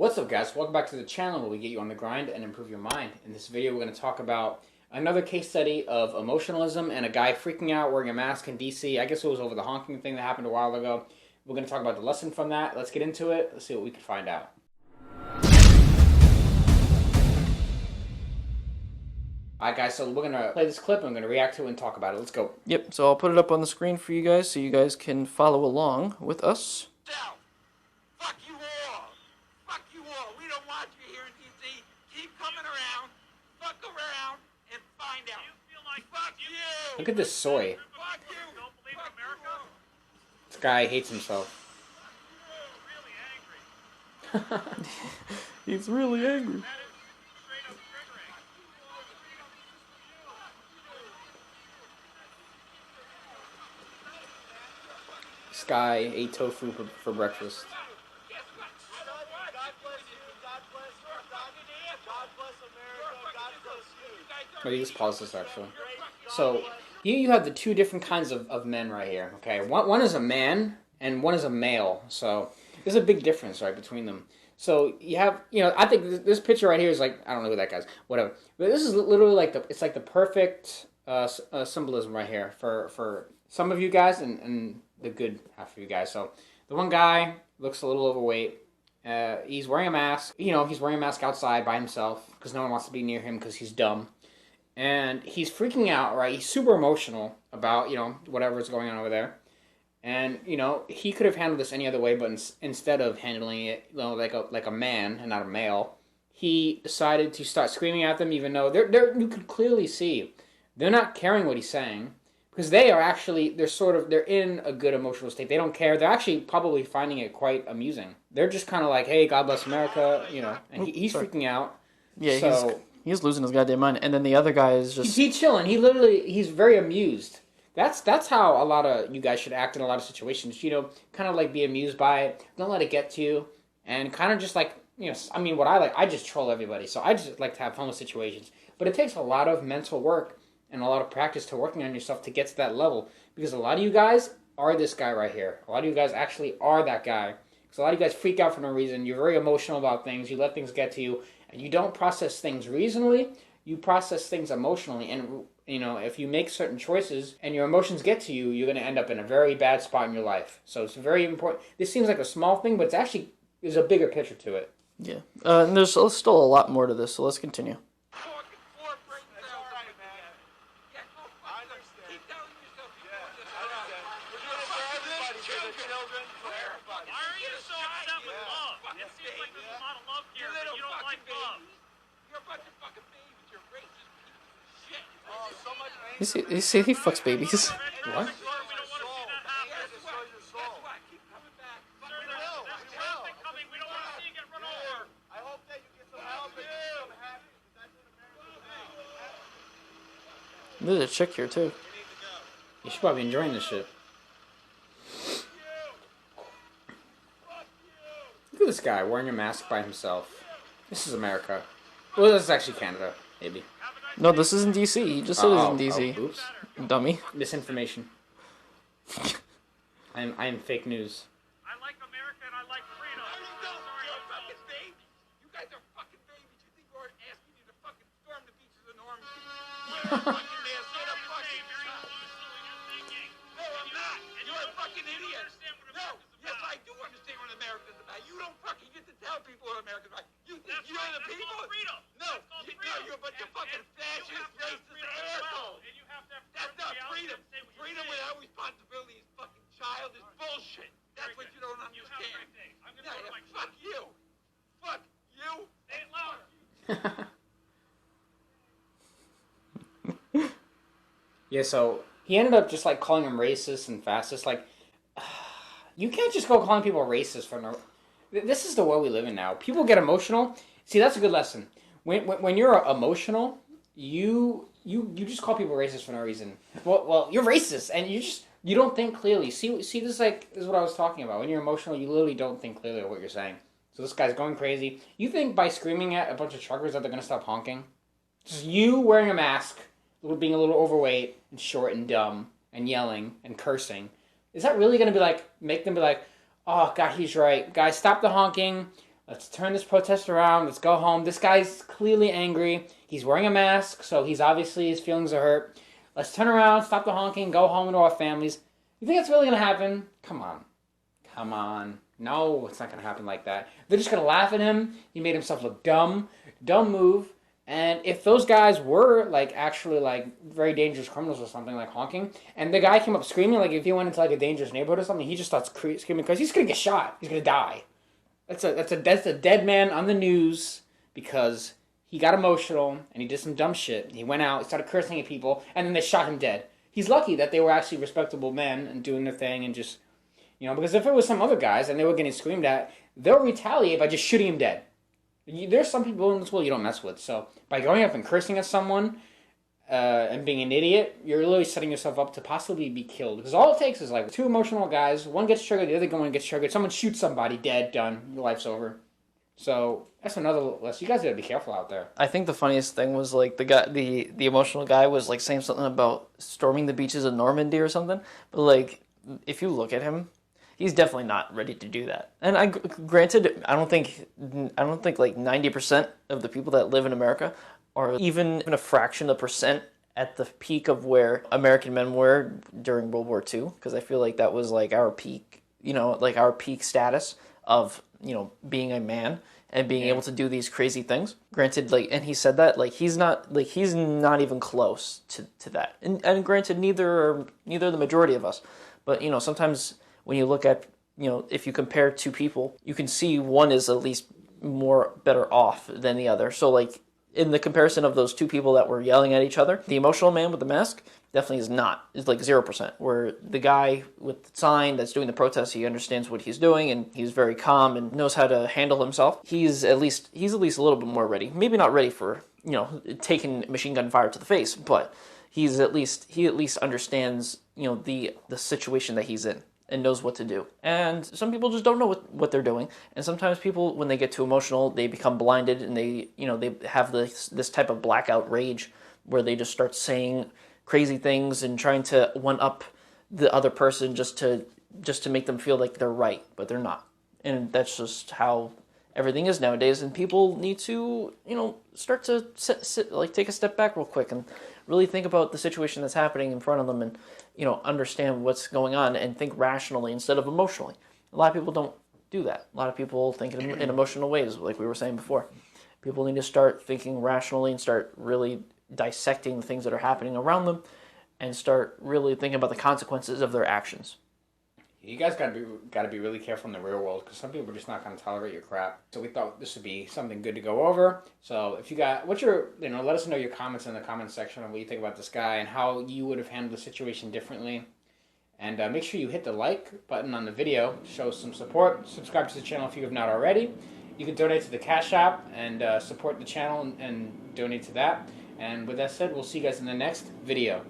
What's up, guys? Welcome back to the channel where we get you on the grind and improve your mind. In this video, we're going to talk about another case study of emotionalism and a guy freaking out wearing a mask in DC. I guess it was over the honking thing that happened a while ago. We're going to talk about the lesson from that. Let's get into it. Let's see what we can find out. Alright, guys, so we're going to play this clip and I'm going to react to it and talk about it. Let's go. Yep, so I'll put it up on the screen for you guys so you guys can follow along with us. Fuck you all! Fuck you all! We don't want you here in D.C. Keep coming around, fuck around, and find out. You feel like fuck you! Look at this soy. Fuck you! Don't believe in America? This guy hates himself. Really angry. He's really angry. That is straight up triggering. This guy ate tofu for breakfast. Maybe just pause this actually. So here you have the two different kinds of men right here. Okay, one is a man and one is a male. So there's a big difference right between them. So you have, I think this picture right here is like, I don't know who that guy's, whatever. But this is literally like it's like the perfect symbolism right here for some of you guys and the good half of you guys. So the one guy looks a little overweight. He's wearing a mask. He's wearing a mask outside by himself because no one wants to be near him because he's dumb. And he's freaking out, right? He's super emotional about, whatever's going on over there. And, he could have handled this any other way, but instead of handling it, like a man and not a male, he decided to start screaming at them, even though you could clearly see they're not caring what he's saying. Because they're in a good emotional state. They don't care. They're actually probably finding it quite amusing. They're just kind of like, hey, God bless America, and he's freaking out. Yeah, so, he's losing his goddamn mind. And then the other guy is just... He's chilling. He's very amused. That's how a lot of you guys should act in a lot of situations. Kind of like be amused by it. Don't let it get to you. And kind of just like, what I like, I just troll everybody. So I just like to have fun with situations. But it takes a lot of mental work and a lot of practice to working on yourself to get to that level. Because a lot of you guys are this guy right here. A lot of you guys actually are that guy. Because a lot of you guys freak out for no reason. You're very emotional about things. You let things get to you. And you don't process things reasonably. You process things emotionally. And, if you make certain choices and your emotions get to you, you're going to end up in a very bad spot in your life. So it's very important. This seems like a small thing, but there's a bigger picture to it. Yeah. And there's still a lot more to this, so let's continue. You see he fucks babies. What? There's a chick here too. You should probably be enjoying this shit. Look at this guy wearing a mask by himself. This is America. Well, this is actually Canada, maybe. No, this isn't DC. He just said it's in DC. Oops. Dummy. Misinformation. I am fake news. I like America and I like freedom. You're a fucking baby. You guys are fucking babies. You think we're asking you to fucking storm the beaches of Normandy? You're a fucking man. Straight up fucking No, I'm not. You're a fucking idiot. No. Yes, I do understand what America's about. You don't fucking get to tell people what America's about. You think you're the people? No, you're a bunch of fucking fascist, racist assholes. That's not freedom. Freedom without responsibility is fucking childish bullshit. That's what you don't understand. Fuck you. Fuck you. Say it louder. Yeah, so he ended up just like calling him racist and fascist. Like, you can't just go calling people racist for no. This is the world we live in now. People get emotional. See, that's a good lesson. When you're emotional, you just call people racist for no reason. Well, you're racist, and you don't think clearly. See, this is what I was talking about. When you're emotional, you literally don't think clearly of what you're saying. So this guy's going crazy. You think by screaming at a bunch of truckers that they're gonna stop honking? Just you wearing a mask, being a little overweight and short and dumb and yelling and cursing. Is that really gonna make them be like, oh God, he's right. Guys, stop the honking. Let's turn this protest around. Let's go home. This guy's clearly angry. He's wearing a mask, so he's obviously, his feelings are hurt. Let's turn around, stop the honking, go home to our families. You think that's really going to happen? Come on. Come on. No, it's not going to happen like that. They're just going to laugh at him. He made himself look dumb. Dumb move. And if those guys were, like, actually, like, very dangerous criminals or something, like honking, and the guy came up screaming, like, if he went into, like, a dangerous neighborhood or something, he just starts screaming because he's going to get shot. He's going to die. That's a dead man on the news because he got emotional and he did some dumb shit. He went out, started cursing at people, and then they shot him dead. He's lucky that they were actually respectable men and doing their thing and just, because if it was some other guys and they were getting screamed at, they'll retaliate by just shooting him dead. There's some people in this world you don't mess with. So by going up and cursing at someone and being an idiot, you're literally setting yourself up to possibly be killed. Because all it takes is like two emotional guys. One gets triggered, the other one gets triggered. Someone shoots somebody, dead, done. Your life's over. So that's another lesson. You guys gotta be careful out there. I think the funniest thing was like the emotional guy was like saying something about storming the beaches of Normandy or something. But like, if you look at him, he's definitely not ready to do that. And granted, I don't think like 90% of the people that live in America are even a fraction of a percent at the peak of where American men were during World War II. Because I feel like that was like our peak, like our peak status of, being a man and being able to do these crazy things. Granted, like, and he said that, like, he's not even close to that. And granted, neither the majority of us. But, sometimes when you look at, if you compare two people, you can see one is at least better off than the other. So, like, in the comparison of those two people that were yelling at each other, the emotional man with the mask definitely is not. It's like 0%. Where the guy with the sign that's doing the protest, he understands what he's doing and he's very calm and knows how to handle himself. He's at least a little bit more ready. Maybe not ready for, taking machine gun fire to the face, but he at least understands, the situation that he's in and knows what to do. And some people just don't know what they're doing. And sometimes people, when they get too emotional, they become blinded and they have this type of blackout rage where they just start saying crazy things and trying to one up the other person just to make them feel like they're right, but they're not. And that's just how everything is nowadays. And people need to, start to take a step back real quick and really think about the situation that's happening in front of them and, understand what's going on and think rationally instead of emotionally. A lot of people don't do that. A lot of people think in emotional ways, like we were saying before. People need to start thinking rationally and start really dissecting the things that are happening around them and start really thinking about the consequences of their actions. You guys gotta be really careful in the real world because some people are just not gonna tolerate your crap. So we thought this would be something good to go over. So if you got let us know your comments in the comments section on what you think about this guy and how you would have handled the situation differently. And make sure you hit the like button on the video, show some support. Subscribe to the channel if you have not already. You can donate to the Cash App and support the channel and donate to that. And with that said, we'll see you guys in the next video.